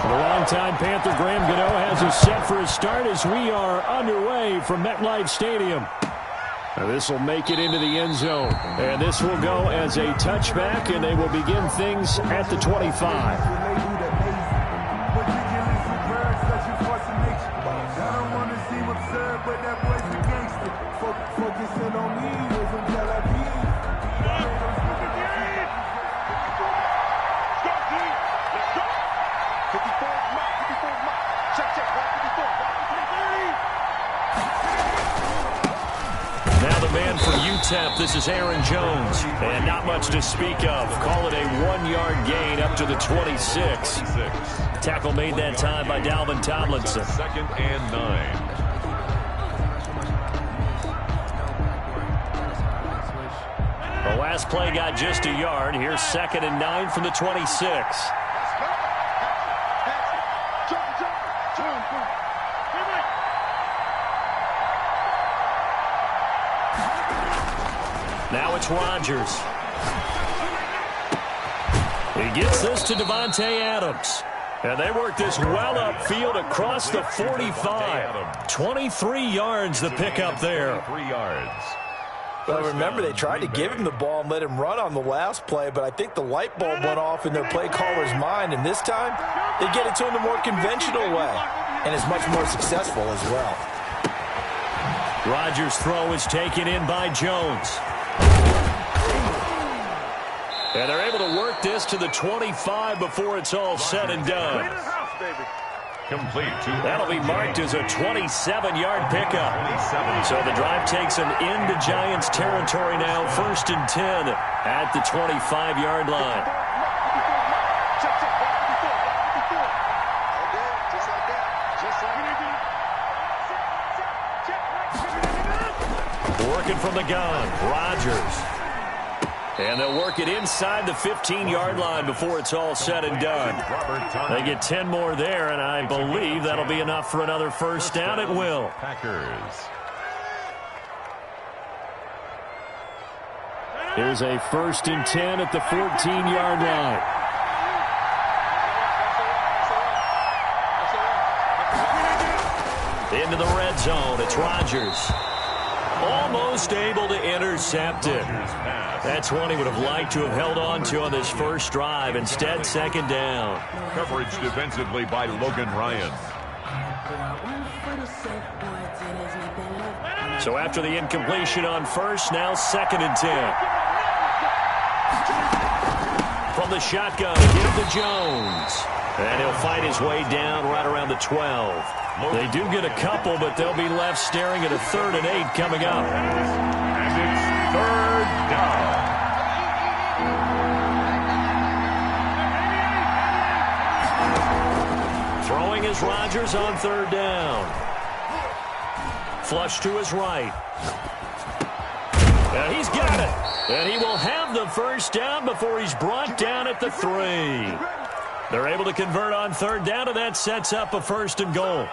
The longtime Panther Graham Gano has us set for a start as we are underway from MetLife Stadium. This will make it into the end zone. And this will go as a touchback, and they will begin things at the 25. This is Aaron Jones, and not much to speak of. Call it a 1-yard gain up to the 26. Tackle made that time by Dalvin Tomlinson. 2nd and 9. The last play got just a yard. Here's 2nd and 9 from the 26. Now it's Rodgers. He gets this to Davante Adams. And they work this well upfield across the 45. 23 yards the pickup there. 3 yards. Well, remember, they tried to give him the ball and let him run on the last play, but I think the light bulb went off in their play caller's mind, and this time they get it to him the more conventional way, and it's much more successful as well. Rodgers' throw is taken in by Jones. And they're able to work this to the 25 before it's all said and done. Complete. That'll be marked as a 27-yard pickup. So the drive takes them into Giants territory now. 1st and 10 at the 25-yard line. Working from the gun, Rodgers. And they'll work it inside the 15-yard line before it's all said and done. They get 10 more there, and I believe that'll be enough for another first down. It will. Packers. Here's a 1st and 10 at the 14-yard line. Into the red zone. It's Rodgers. Almost able to intercept it. That's one he would have liked to have held on to on this first drive. Instead, 2nd down. Coverage defensively by Logan Ryan. So after the incompletion on first, now 2nd and 10. From the shotgun, give to Jones. And he'll fight his way down right around the 12. They do get a couple, but they'll be left staring at a 3rd and 8 coming up. And it's 3rd down. Throwing is Rodgers on 3rd down. Flush to his right. And he's got it. And he will have the first down before he's brought down at the 3. They're able to convert on 3rd down, and that sets up a 1st and goal.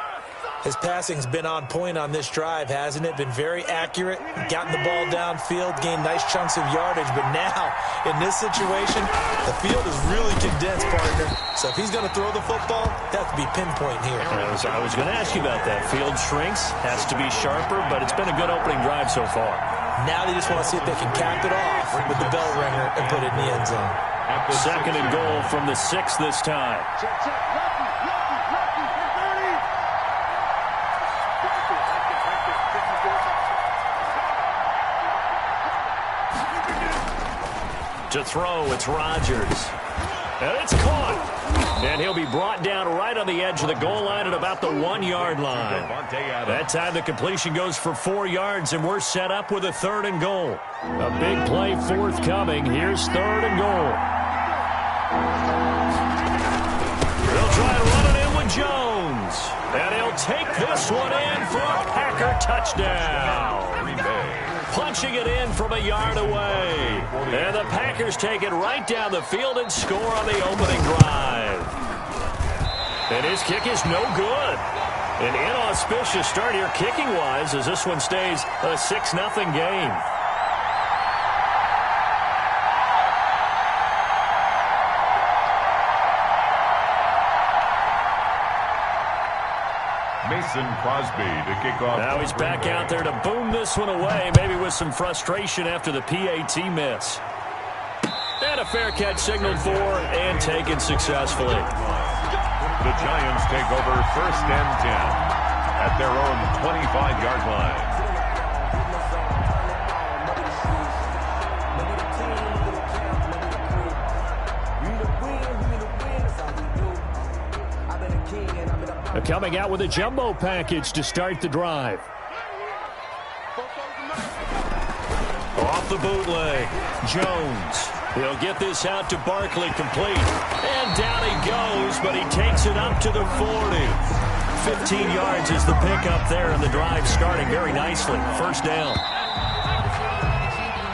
His passing's been on point on this drive, hasn't it? Been very accurate, gotten the ball downfield, gained nice chunks of yardage. But now, in this situation, the field is really condensed, partner. So if he's going to throw the football, it has to be pinpoint here. I was going to ask you about that. Field shrinks, has to be sharper, but it's been a good opening drive so far. Now they just want to see if they can cap it off with the bell ringer and put it in the end zone. 2nd and goal from the 6 this time. To throw, it's Rodgers. And it's caught. And he'll be brought down right on the edge of the goal line at about the 1-yard line. That time the completion goes for 4 yards, and we're set up with a 3rd and goal. A big play forthcoming. Here's 3rd and goal. They'll try to run it in with Jones. And he'll take this one in for a Packer touchdown. Punching it in from a yard away. And the Packers take it right down the field and score on the opening drive. And his kick is no good. An inauspicious start here kicking-wise as this one stays a 6-0 game. Mason Crosby to kick off. Now he's back out there to boom this one away, maybe with some frustration after the PAT miss. And a fair catch signaled for and taken successfully. The Giants take over 1st and 10 at their own 25-yard line. They're coming out with a jumbo package to start the drive. Off the bootleg, Jones. He'll get this out to Barkley, complete. And down he goes, but he takes it up to the 40. 15 yards is the pickup there, and the drive starting very nicely. First down.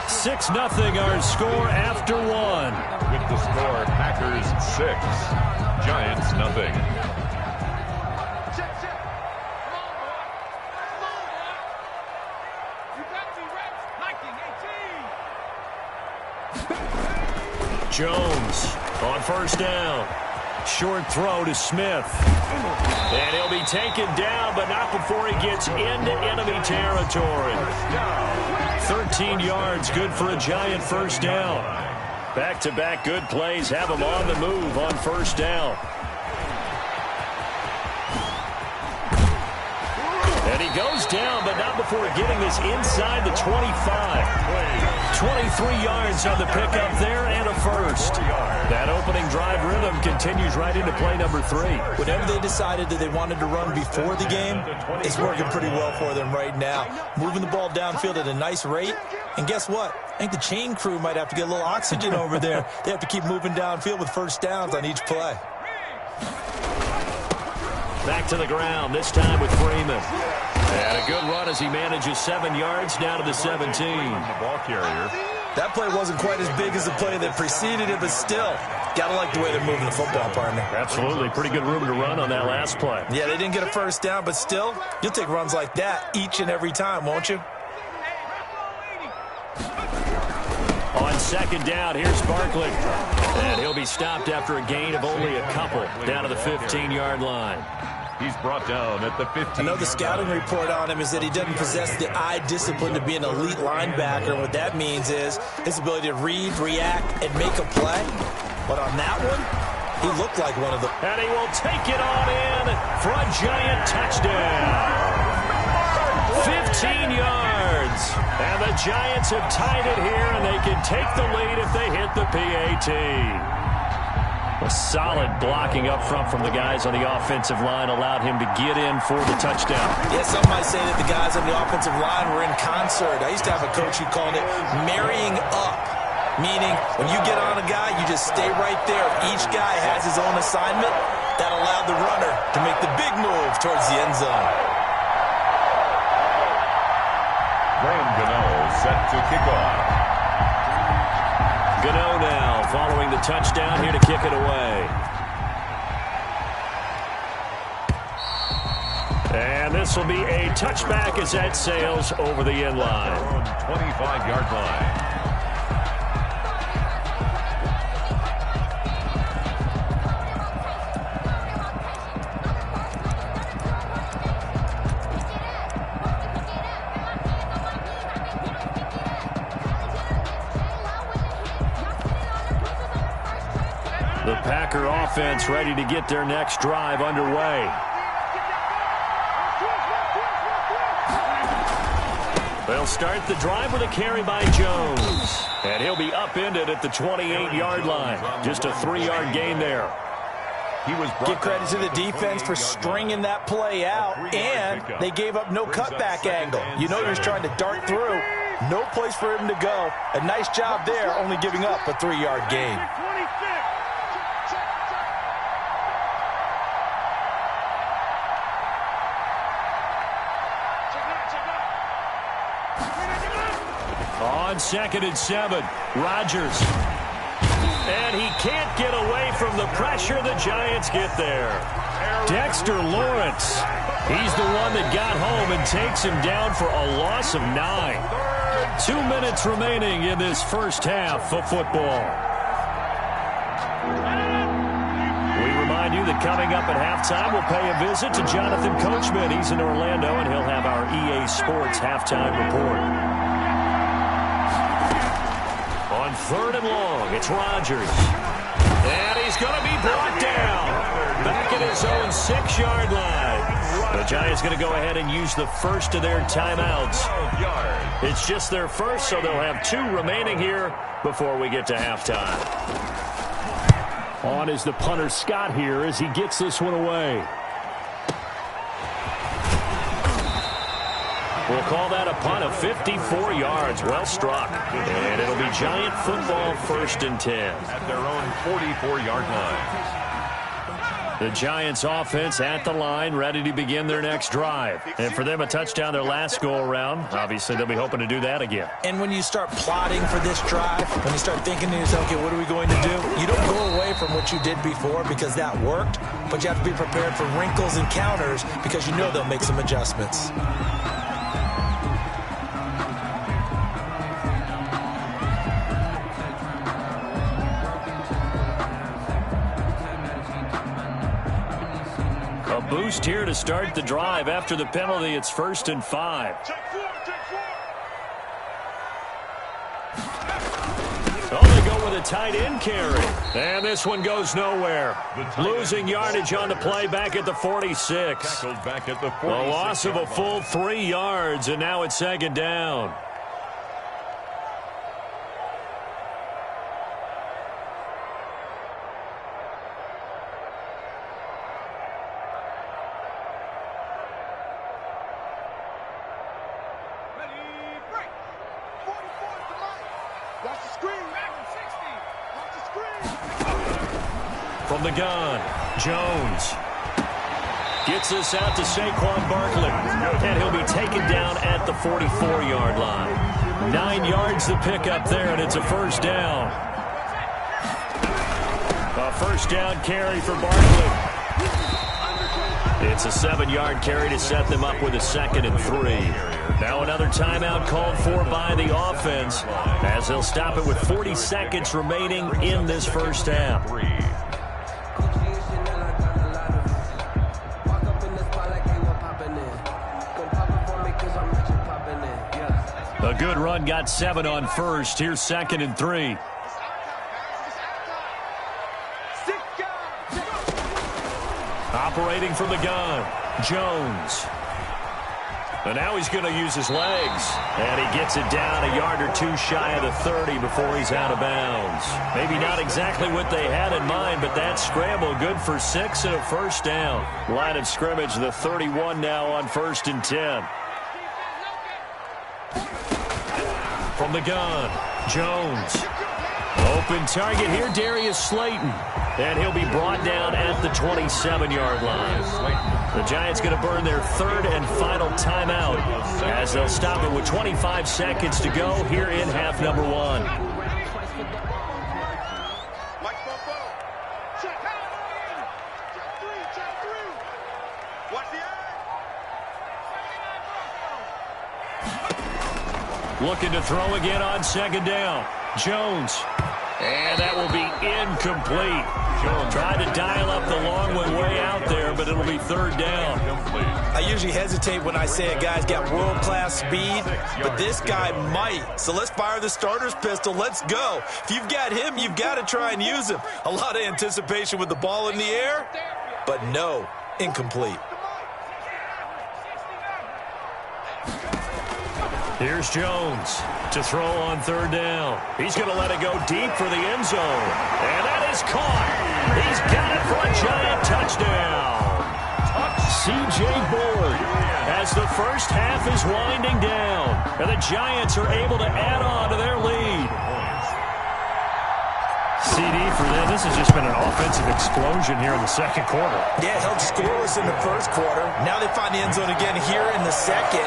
6-0 our score after one. With the score, Packers 6, Giants nothing. Jones on first down. Short throw to Smith. And he'll be taken down, but not before he gets into enemy territory. 13 yards, good for a Giant first down. Back-to-back good plays have him on the move on first down. And he goes down, but not before getting this inside the 25. 23 yards on the pickup there and a first. That opening drive rhythm continues right into play number 3. Whatever they decided that they wanted to run before the game, it's working pretty well for them right now. Moving the ball downfield at a nice rate. And guess what? I think the chain crew might have to get a little oxygen over there. They have to keep moving downfield with first downs on each play. Back to the ground, this time with Freeman. And a good run as he manages 7 yards down to the 17. The ball carrier. That play wasn't quite as big as the play that preceded it, but still, gotta like the way they're moving the football, partner. Absolutely. Pretty good room to run on that last play. Yeah, they didn't get a first down, but still, you'll take runs like that each and every time, won't you? On second down, here's Barkley. And he'll be stopped after a gain of only a couple down to the 15-yard line. He's brought down at the 15. I know the scouting report on him is that he doesn't possess the eye discipline to be an elite linebacker. And what that means is his ability to read, react, and make a play. But on that one, he looked like one of them. And he will take it on in for a Giant touchdown. 15 yards. And the Giants have tied it here, and they can take the lead if they hit the PAT. A solid blocking up front from the guys on the offensive line allowed him to get in for the touchdown. Yeah, some might say that the guys on the offensive line were in concert. I used to have a coach who called it marrying up, meaning when you get on a guy, you just stay right there. Each guy has his own assignment. That allowed the runner to make the big move towards the end zone. Graham Gano set to kick off. Gano now following the touchdown here to kick it away. And this will be a touchback as that sails over the end line. 25-yard line. The Packer offense ready to get their next drive underway. They'll start the drive with a carry by Jones. And he'll be upended at the 28-yard line. Just a 3-yard gain there. Give credit to the defense for stringing that play out, and they gave up no cutback angle. You know you're just trying to dart through. No place for him to go. A nice job there, only giving up a 3-yard gain. On 2nd and 7, Rodgers. And he can't get away from the pressure. The Giants get there. Dexter Lawrence. He's the one that got home and takes him down for a loss of 9. 2 minutes remaining in this first half of football. We remind remind you that coming up at halftime, we'll pay a visit to Jonathan Coachman. He's in Orlando, and he'll have our EA Sports halftime report. On 3rd and long, it's Rodgers. And he's going to be brought down. Back at his own 6-yard line. The Giants going to go ahead and use the first of their timeouts. It's just their first, so they'll have 2 remaining here before we get to halftime. On is the punter Scott here as he gets this one away. We'll call that a punt of 54 yards. Well struck. And it'll be Giant football 1st and 10. At their own 44-yard line. The Giants offense at the line, ready to begin their next drive. And for them, a touchdown their last go-around. Obviously, they'll be hoping to do that again. And when you start plotting for this drive, when you start thinking to yourself, okay, what are we going to do? You don't go away from what you did before because that worked, but you have to be prepared for wrinkles and counters because you know they'll make some adjustments. Boost here to start the drive. After the penalty, it's 1st and 5. Oh, they go with a tight end carry. And this one goes nowhere. Losing yardage on the play back at the 46. Tackled back at the 46. A loss of a full 3 yards, and now it's 2nd down. From the gun, Jones gets this out to Saquon Barkley, and he'll be taken down at the 44-yard line. 9 yards to pick up there, and it's a 1st down. A 1st down carry for Barkley. It's a 7-yard carry to set them up with a 2nd and 3. Now another timeout called for by the offense as they'll stop it with 40 seconds remaining in this first half. A good run got 7 on first. Here's 2nd and 3. Operating from the gun, Jones. And now he's going to use his legs. And he gets it down a yard or 2 shy of the 30 before he's out of bounds. Maybe not exactly what they had in mind, but that scramble good for 6 and a 1st down. Line of scrimmage, the 31 now on 1st and 10. From the gun, Jones. Open target here, Darius Slayton. And he'll be brought down at the 27-yard line. The Giants going to burn their 3rd and final timeout as they'll stop it with 25 seconds to go here in half number 1. Looking to throw again on 2nd down. Jones. And that will be incomplete. Tried to dial up the long one way out there, but it'll be 3rd down. I usually hesitate when I say a guy's got world-class speed, but this guy might. So let's fire the starter's pistol. Let's go. If you've got him, you've got to try and use him. A lot of anticipation with the ball in the air, but no, incomplete. Here's Jones to throw on 3rd down. He's going to let it go deep for the end zone. And that is caught. He's got it for a Giant touchdown. C.J. Board as the first half is winding down. And the Giants are able to add on to their lead. CD for them. This has just been an offensive explosion here in the 2nd quarter. Yeah, held scoreless in the 1st quarter. Now they find the end zone again here in the 2nd.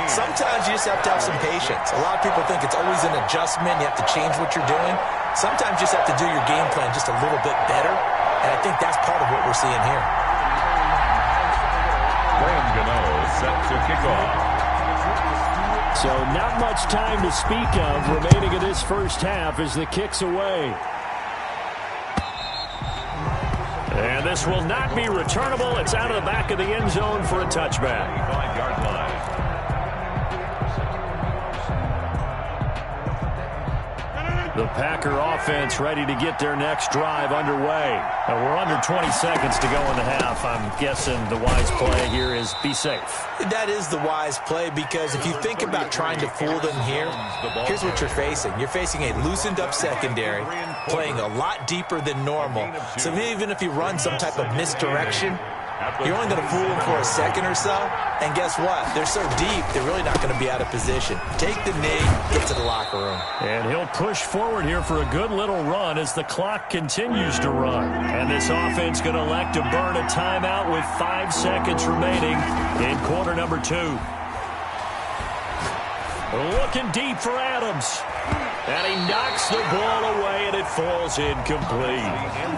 Sometimes you just have to have some patience. A lot of people think it's always an adjustment. You have to change what you're doing. Sometimes you just have to do your game plan just a little bit better. And I think that's part of what we're seeing here. Graham Gano set to kick off. So not much time to speak of remaining in this first half as the kick's away. And this will not be returnable. It's out of the back of the end zone for a touchback. 5-yard line. The Packer offense ready to get their next drive underway. We're under 20 seconds to go in the half. I'm guessing the wise play here is be safe. That is the wise play, because if you think about trying to fool them here, here's what you're facing. You're facing a loosened up secondary, playing a lot deeper than normal. So even if you run some type of misdirection, you're only going to fool them for a second or so. And guess what? They're so deep, they're really not going to be out of position. Take the knee, get to the locker room. And he'll push forward here for a good little run as the clock continues to run. And this offense going to elect to burn a timeout with 5 seconds remaining in quarter number 2. Looking deep for Adams. And he knocks the ball away, and it falls incomplete.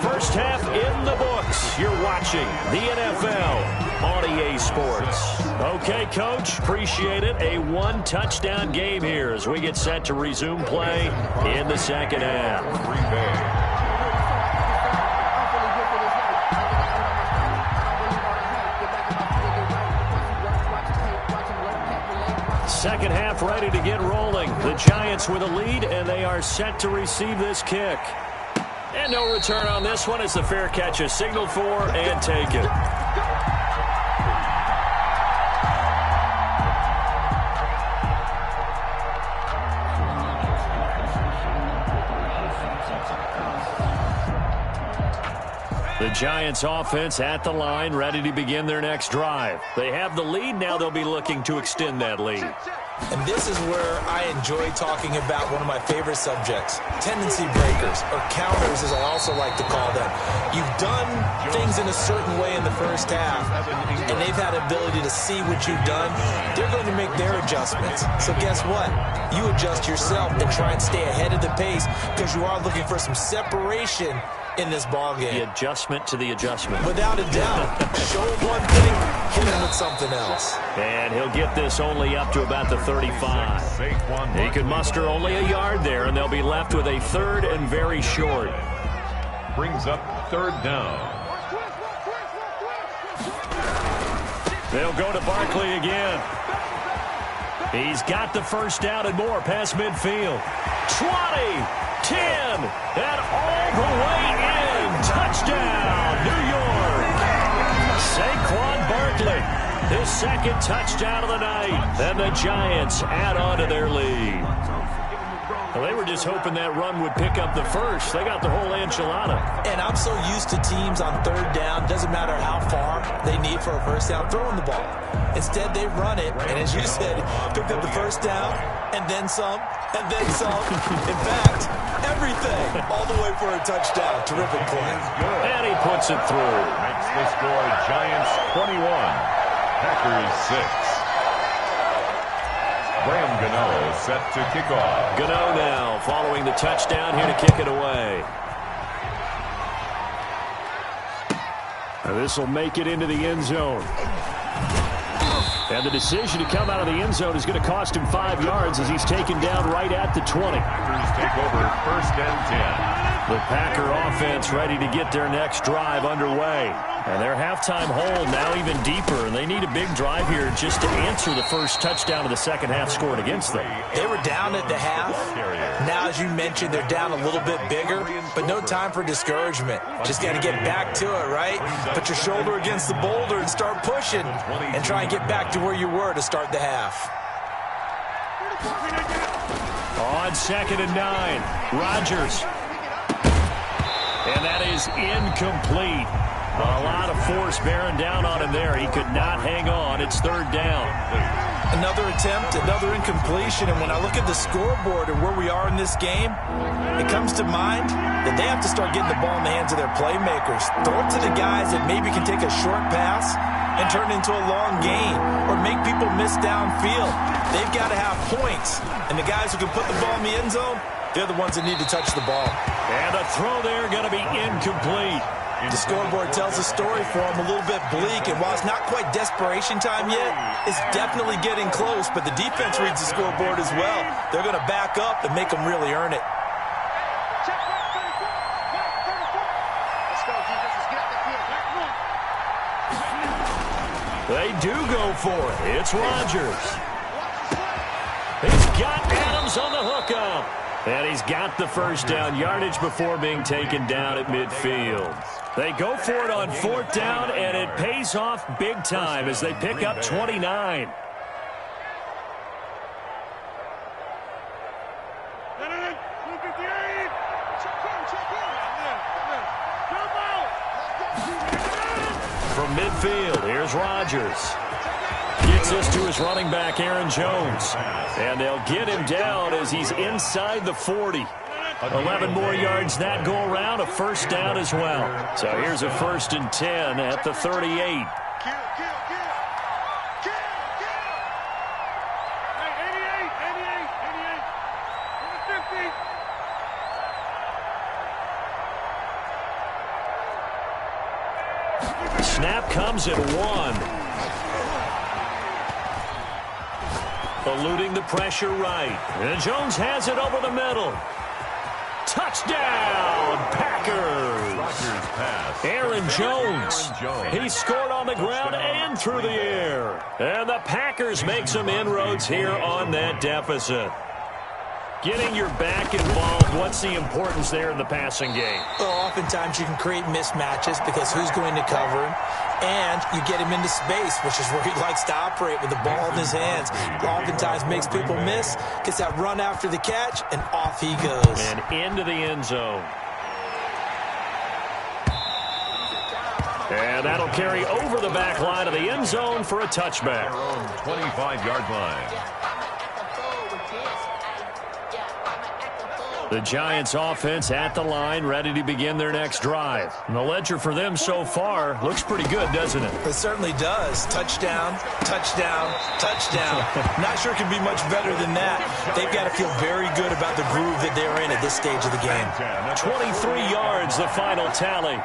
First half in the books. You're watching the NFL on EA Sports. Okay, Coach, appreciate it. A 1-touchdown game here as we get set to resume play in the second half. Second half ready to get rolling. The Giants with a lead, and they are set to receive this kick. And no return on this one as the fair catch is signaled for and taken. The Giants offense at the line, ready to begin their next drive. They have the lead. Now they'll be looking to extend that lead. And this is where I enjoy talking about one of my favorite subjects, tendency breakers, or counters as I also like to call them. You've done things in a certain way in the first half, and they've had the ability to see what you've done. They're going to make their adjustments. So guess what? You adjust yourself and try and stay ahead of the pace, because you are looking for some separation in this ball game. The adjustment to the adjustment. Without a doubt. Show him one thing, hit him with something else. And he'll get this only up to about the 35. He could muster only a yard there, and they'll be left with a third and very short. Brings up third down. They'll go to Barkley again. He's got the first down and more past midfield. 20, 10, and all the way in. Touchdown, New York. Saquon Barkley, his second touchdown of the night. And the Giants add on to their lead. Well, they were just hoping that run would pick up the first. They got the whole enchilada. And I'm so used to teams on third down, doesn't matter how far they need for a first down, throwing the ball. Instead, they run it, and as you said, picked up the first down, and then some, and then some. In fact, everything, all the way for a touchdown. Terrific play. And he puts it through. Makes the score Giants 21, Packers 6. Graham Gano set to kick off. Gano now following the touchdown here to kick it away. This will make it into the end zone. And the decision to come out of the end zone is going to cost him 5 yards as he's taken down right at the 20. Packers take over first and 10. The Packer offense ready to get their next drive underway. And their halftime hole now even deeper, and they need a big drive here just to answer the first touchdown of the second half scored against them. They were down at the half. Now, as you mentioned, they're down a little bit bigger, but no time for discouragement. Just got to get back to it, right? Put your shoulder against the boulder and start pushing and try and get back to where you were to start the half. On 2nd and 9, Rodgers. And that is incomplete. A lot of force bearing down on him there. He could not hang on. It's third down. Another attempt, another incompletion. And when I look at the scoreboard and where we are in this game, it comes to mind that they have to start getting the ball in the hands of their playmakers. Throw it to the guys that maybe can take a short pass and turn it into a long gain or make people miss downfield. They've got to have points. And the guys who can put the ball in the end zone, they're the ones that need to touch the ball. And a throw there going to be incomplete. The scoreboard tells a story for them, a little bit bleak, and while it's not quite desperation time yet, it's definitely getting close, but the defense reads the scoreboard as well. They're going to back up and make them really earn it. They do go for it. It's Rodgers. He's got Adams on the hookup. And he's got the first down yardage before being taken down at midfield. They go for it on 4th down, and it pays off big time as they pick up 29. From midfield, here's Rodgers. Gets this to his running back, Aaron Jones. And they'll get him down as he's inside the 40. 11 more yards that go around, a first down as well. So here's a 1st and 10 at the 38. Snap comes at 1. Eluding the pressure right. And Jones has it over the middle. Touchdown, Packers. Aaron Jones. He scored on the ground and through the air. And the Packers make some inroads here on that deficit. Getting your back involved, what's the importance there in the passing game? Well, oftentimes you can create mismatches because who's going to cover him? And you get him into space, which is where he likes to operate with the ball in his hands. Oftentimes makes people miss, gets that run after the catch, and off he goes. And into the end zone. And that'll carry over the back line of the end zone for a touchback. 25-yard line. The Giants offense at the line, ready to begin their next drive. And the ledger for them so far looks pretty good, doesn't it? It certainly does. Touchdown, touchdown, touchdown. Not sure it can be much better than that. They've got to feel very good about the groove that they're in at this stage of the game. 23 yards, the final tally.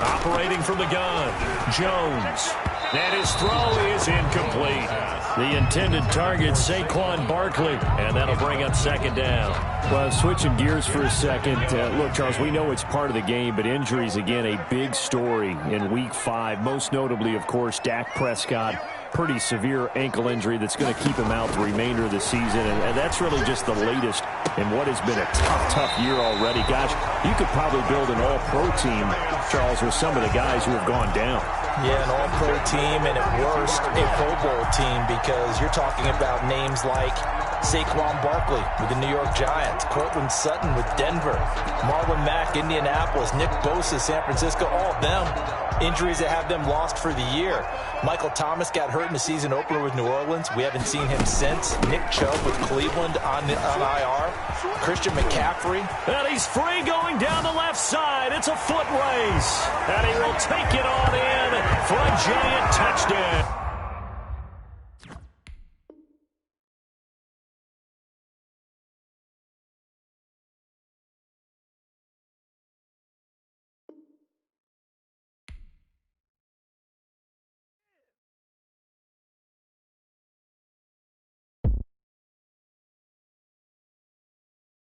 Operating from the gun, Jones. And his throw is incomplete. The intended target, Saquon Barkley. And that'll bring up 2nd down. Well, switching gears for a second. Look, Charles, we know it's part of the game, but injuries, again, a big story in Week 5. Most notably, of course, Dak Prescott. Pretty severe ankle injury that's going to keep him out the remainder of the season. And that's really just the latest in what has been a tough year already. Gosh, you could probably build an all-pro team, Charles, with some of the guys who have gone down. Yeah, an all-pro team, and at worst, a Pro Bowl team, because you're talking about names like Saquon Barkley with the New York Giants, Cortland Sutton with Denver, Marlon Mack, Indianapolis, Nick Bosa, San Francisco, all of them injuries that have them lost for the year. Michael Thomas got hurt in the season opener with New Orleans. We haven't seen him since. Nick Chubb with Cleveland on IR. Christian McCaffrey. And he's free going down the left side. It's a foot race. And he will take it on in for a Giant touchdown.